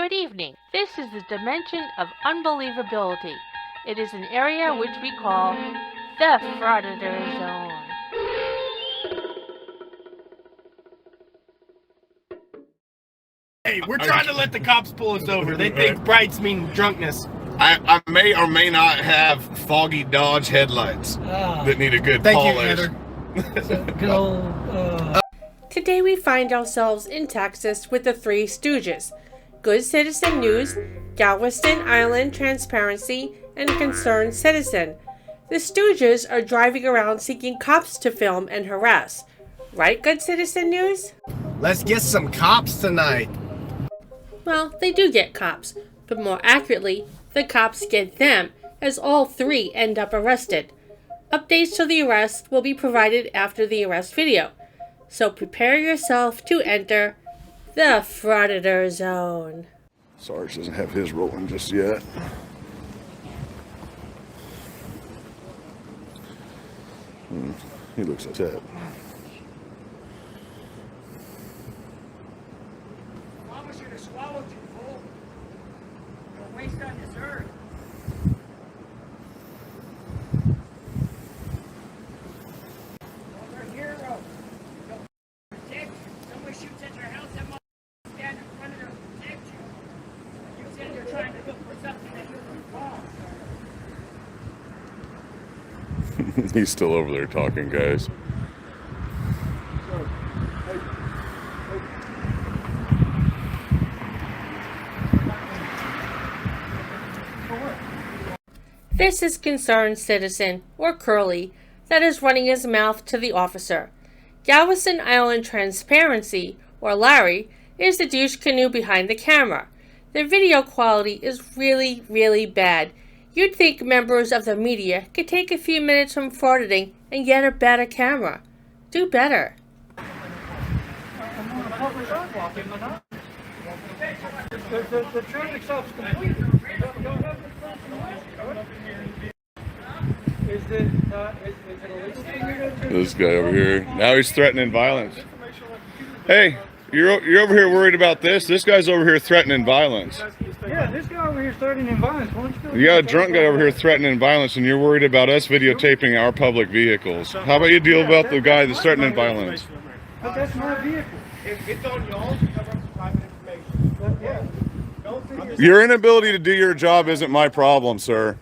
Good evening. This is the dimension of unbelievability. It is an area which we call the Frauditor Zone. Hey, we're trying to let the cops pull us over. They think brights mean drunkenness. I may or may not have foggy Dodge headlights that need a good polish. Today we find ourselves in Texas with the Three Stooges: Good Citizen News, Galveston Island Transparency, and Concerned Citizen. The Stooges are driving around seeking cops to film and harass. Right, Good Citizen News? Let's get some cops tonight. Well, they do get cops, but more accurately, the cops get them, as all three end up arrested. Updates to the arrest will be provided after the arrest video, so prepare yourself to enter the Frauditor Zone. Sarge doesn't have his rolling just yet. He looks upset. Mama should have swallowed you, fool. You're a waste on this earth. You're a hero. You'll protect you. Someone shoots at your house, that motherfucker stand in front of them and protect you. You said you're trying to look for something that you can call. He's still over there talking, guys. This is Concerned Citizen, or Curly, that is running his mouth to the officer. Galveston Island Transparency, or Larry, is the douche canoe behind the camera. The video quality is really, really bad. You'd think members of the media could take a few minutes from frauditing and get a better camera. Do better. The traffic stop's complete. Is it a legal thing? This guy over here. Now he's threatening violence. Hey, you're over here worried about this? This guy's over here threatening violence. Yeah, this guy over here threatening violence. You got a drunk guy over here threatening violence, and you're worried about us videotaping our public vehicles. How about you deal about the guy that's threatening violence? But that's my vehicle. It's on y'all to cover up some private information. But yeah. Your inability to do your job isn't my problem, sir.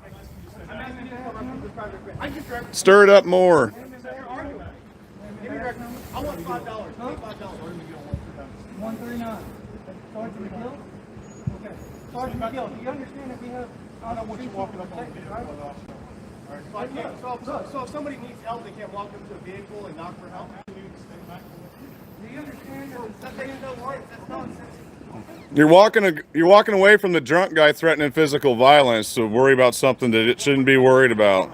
Stir it up more. I want $5. $139. Sergeant McGill? Okay. Sergeant McGill, do you understand that we have... I don't want you walking up on me. So if somebody needs help, they can't walk into a vehicle and knock for help? Do you understand that That's no warrants. That's nonsense. You're walking away from the drunk guy threatening physical violence to worry about something that it shouldn't be worried about.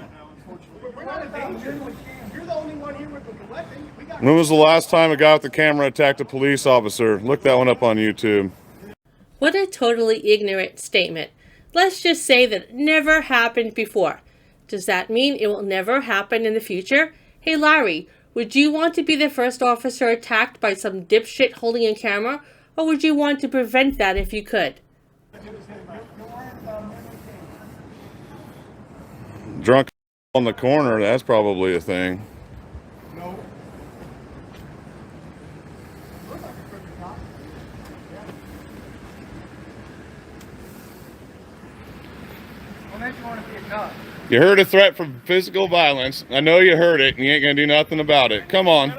We're not in danger. You're the only one here with a weapon. When was the last time a guy with a camera attacked a police officer? Look that one up on YouTube. What a totally ignorant statement. Let's just say that it never happened before. Does that mean it will never happen in the future? Hey Larry, would you want to be the first officer attacked by some dipshit holding a camera? Or would you want to prevent that if you could? Drunk on the corner, that's probably a thing. No. What makes you want to be a cop? You heard a threat for physical violence. I know you heard it, and you ain't gonna do nothing about it. Come on.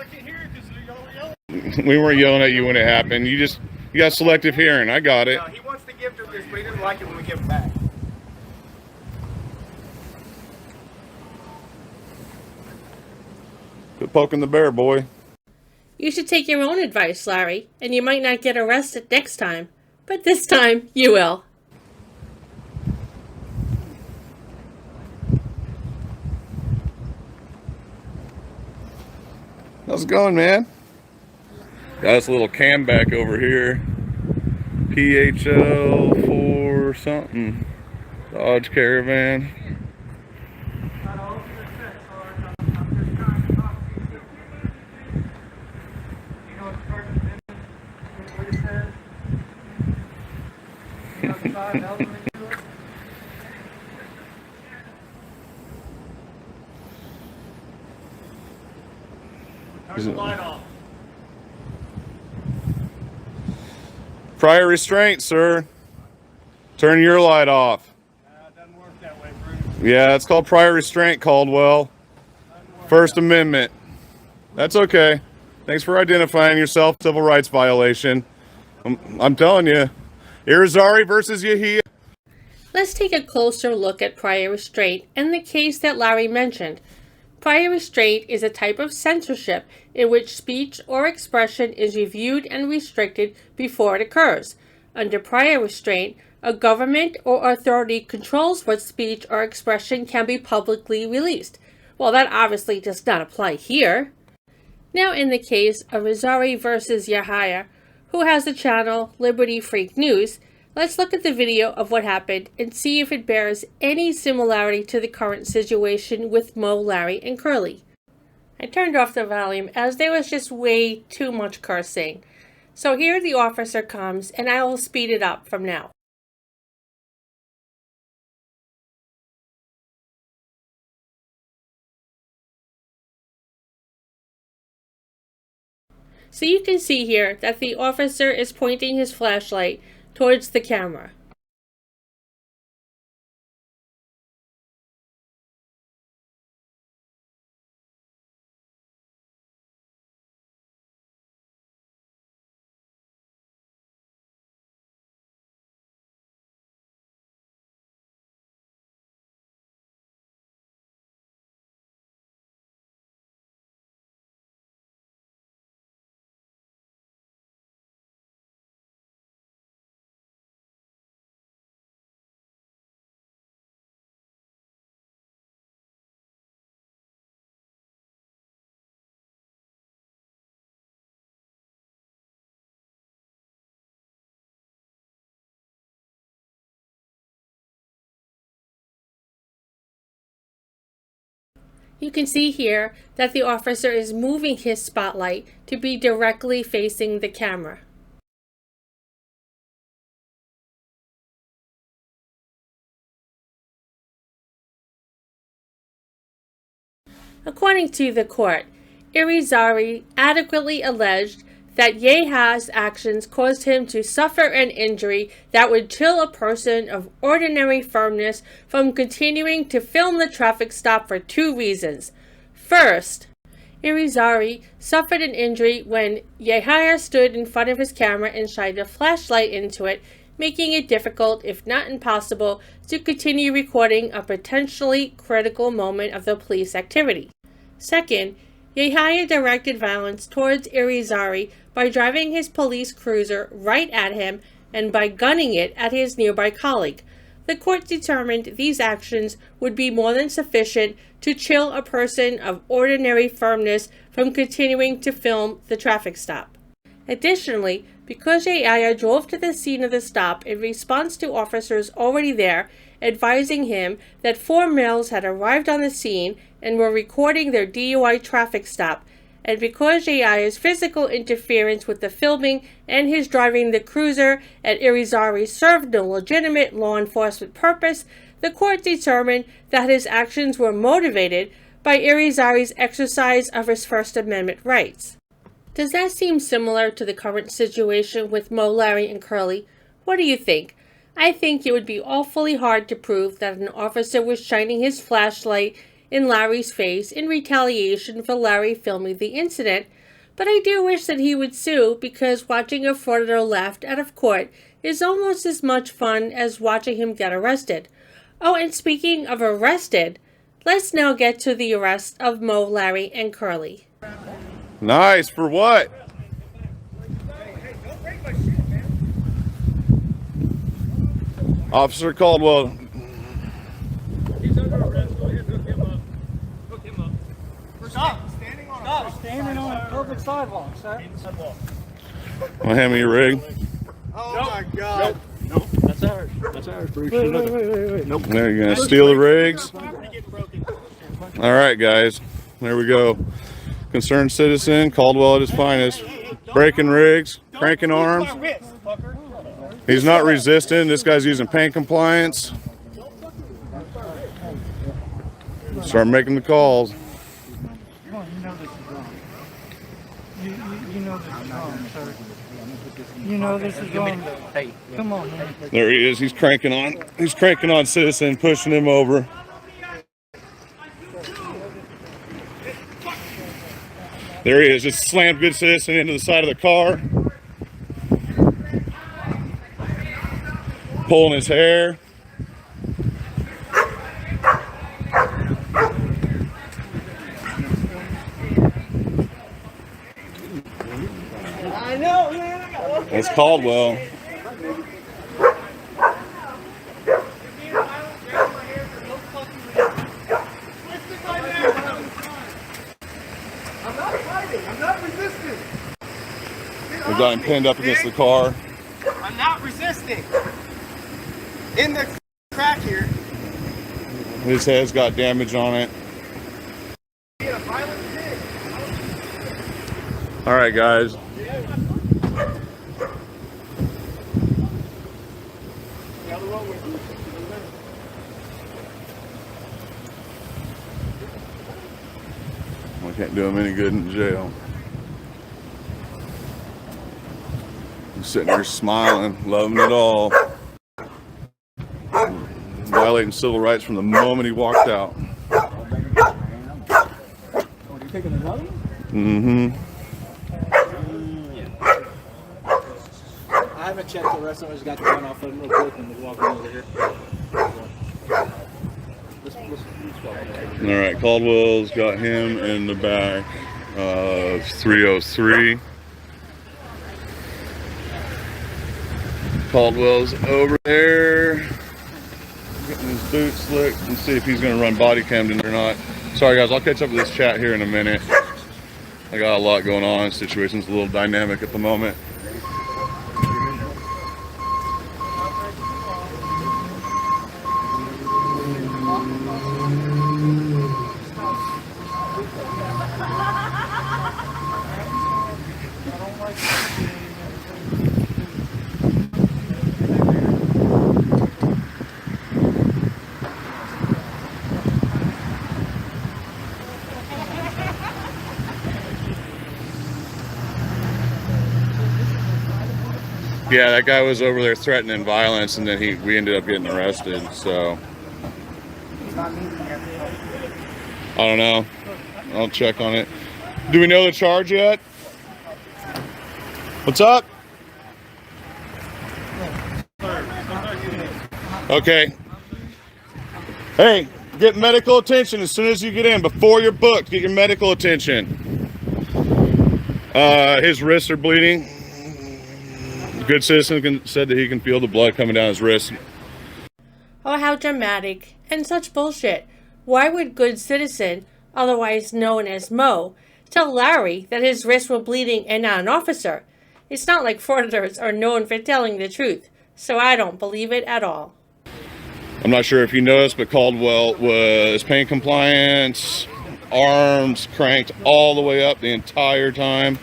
We weren't yelling at you when it happened. You got selective hearing. I got it. He wants to give to this, but he doesn't like it when we give it back. Quit poking the bear, boy. You should take your own advice, Larry, and you might not get arrested next time. But this time, you will. How's it going, man? Got this little cam back over here. PHL 4 something. Dodge Caravan. Turn the light off. Prior restraint, sir. Turn your light off. It doesn't work that way, Bruce. Yeah, it's called prior restraint, Caldwell. First Amendment. That's okay. Thanks for identifying yourself. Civil rights violation. I'm telling you. Irizarry versus Yahia. Let's take a closer look at prior restraint and the case that Larry mentioned. Prior restraint is a type of censorship in which speech or expression is reviewed and restricted before it occurs. Under prior restraint, a government or authority controls what speech or expression can be publicly released. Well, that obviously does not apply here. Now, in the case of Irizarry versus Yahia, who has the channel Liberty Freak News, let's look at the video of what happened and see if it bears any similarity to the current situation with Mo, Larry, and Curly. I turned off the volume as there was just way too much cursing. So here the officer comes, and I will speed it up from now. So you can see here that the officer is pointing his flashlight towards the camera. You can see here that the officer is moving his spotlight to be directly facing the camera. According to the court, Irizarry adequately alleged that Yahia's actions caused him to suffer an injury that would chill a person of ordinary firmness from continuing to film the traffic stop for two reasons. First, Irizarry suffered an injury when Yahia stood in front of his camera and shined a flashlight into it, making it difficult, if not impossible, to continue recording a potentially critical moment of the police activity. Second, Yahia directed violence towards Irizarry by driving his police cruiser right at him and by gunning it at his nearby colleague. The court determined these actions would be more than sufficient to chill a person of ordinary firmness from continuing to film the traffic stop. Additionally, because Yahia drove to the scene of the stop in response to officers already there, advising him that 4 males had arrived on the scene and were recording their DUI traffic stop, and because Yahia's physical interference with the filming and his driving the cruiser at Irizarry served no legitimate law enforcement purpose, the court determined that his actions were motivated by Irizarry's exercise of his First Amendment rights. Does that seem similar to the current situation with Mo, Larry, and Curly? What do you think? I think it would be awfully hard to prove that an officer was shining his flashlight in Larry's face in retaliation for Larry filming the incident, but I do wish that he would sue because watching a frauditor laughed out of court is almost as much fun as watching him get arrested. Oh, and speaking of arrested, let's now get to the arrest of Mo, Larry, and Curly. Nice. For what? Officer Caldwell. He's under arrest. Go ahead, hook him up. Hook him up. Stop. Standing on a public sidewalk, sir. Want to hand me your rig? Oh my God. Nope, that's ours. That's ours, Bruce. Wait. Nope. There, you're going to steal the rigs? All right, guys. There we go. Concerned citizen, Caldwell at his finest. Breaking rigs, cranking arms. He's not resisting. This guy's using pain compliance. Start making the calls. Come on, you know this is wrong. You know this is wrong, sir. You know this is wrong. Hey, come on, man. There he is. He's cranking on. He's cranking on Citizen, pushing him over. There he is. Just slammed Good Citizen into the side of the car. Pulling his hair. I know, man. That's Caldwell. I'm not fighting. I'm not resisting. We got him pinned up against the car. I'm not resisting. In the crack here. His head's got damage on it. All right, guys. I can't do him any good in jail. He's sitting there smiling, loving it all. Violating civil rights from the moment he walked out. Mm-hmm. I haven't checked the rest of them. I just got the one off of them real quick and we're walking over here. All right, Caldwell's got him in the back of 303. Caldwell's over there, getting his boots slicked, and see if he's going to run body cam or not. Sorry, guys, I'll catch up with this chat here in a minute. I got a lot going on. Situation's a little dynamic at the moment. Yeah, that guy was over there threatening violence, and then we ended up getting arrested. So I don't know. I'll check on it. Do we know the charge yet? What's up? Okay. Hey, get medical attention as soon as you get in. Before you're booked, get your medical attention. His wrists are bleeding. Good Citizen said that he can feel the blood coming down his wrist. Oh, how dramatic. And such bullshit. Why would Good Citizen, otherwise known as Mo, tell Larry that his wrists were bleeding and not an officer? It's not like frauditors are known for telling the truth, so I don't believe it at all. I'm not sure if you noticed, but Caldwell was pain compliance, arms cranked all the way up the entire time.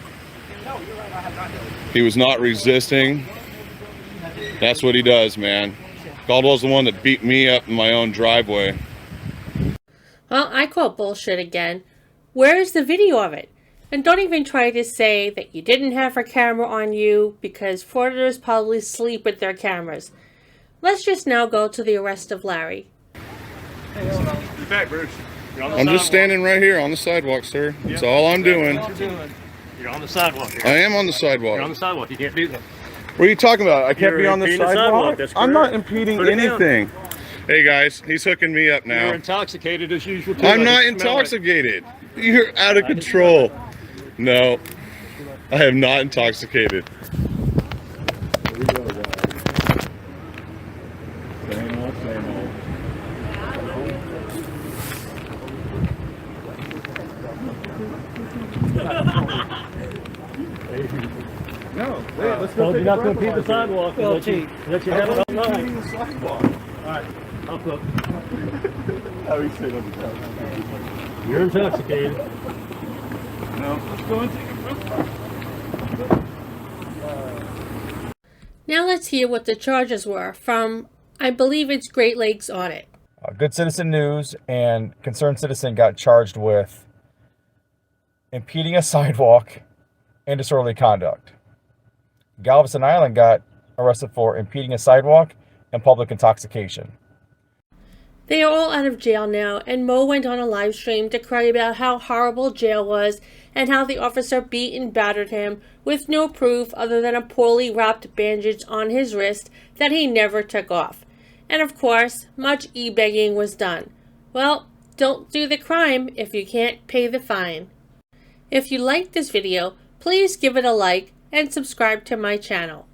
He was not resisting. That's what he does, man. Caldwell's the one that beat me up in my own driveway. Well, I call bullshit again. Where is the video of it? And don't even try to say that you didn't have a camera on you, because frauditors probably sleep with their cameras. Let's just now go to the arrest of Larry. Be back, Bruce. I'm just standing right here on the sidewalk, sir. That's all I'm doing. You're on the sidewalk here. I am on the sidewalk. You're on the sidewalk. You can't do that. What are you talking about? I can't You're be on the impeding the sidewalk? sidewalk, that's I'm not correct. impeding Put it down. anything. Hey guys, he's hooking me up now. You're intoxicated as usual. too. I'm I not can smell it. intoxicated. You're out of control. No, I am not intoxicated. Same old, same old. No, wait, let's go. You're not going to impede the sidewalk. Let you have it all night. The sidewalk. All right, I'll look. How he sit on the couch. You're intoxicated. No, let's go and take a Now let's hear what the charges were from, I believe it's Great Lakes Audit. Good Citizen News and Concerned Citizen got charged with impeding a sidewalk and disorderly conduct. Galveston Island got arrested for impeding a sidewalk and public intoxication. They are all out of jail now, and Mo went on a live stream to cry about how horrible jail was and how the officer beat and battered him with no proof other than a poorly wrapped bandage on his wrist that he never took off. And of course, much e-begging was done. Well, don't do the crime if you can't pay the fine. If you liked this video, please give it a like and subscribe to my channel.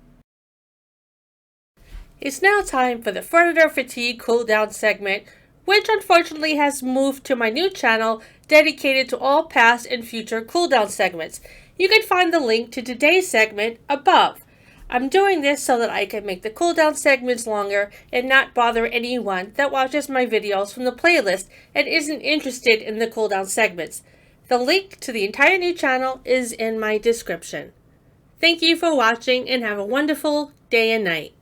It's now time for the Frauditor Fatigue Cooldown segment, which unfortunately has moved to my new channel dedicated to all past and future cooldown segments. You can find the link to today's segment above. I'm doing this so that I can make the cooldown segments longer and not bother anyone that watches my videos from the playlist and isn't interested in the cooldown segments. The link to the entire new channel is in my description. Thank you for watching and have a wonderful day and night.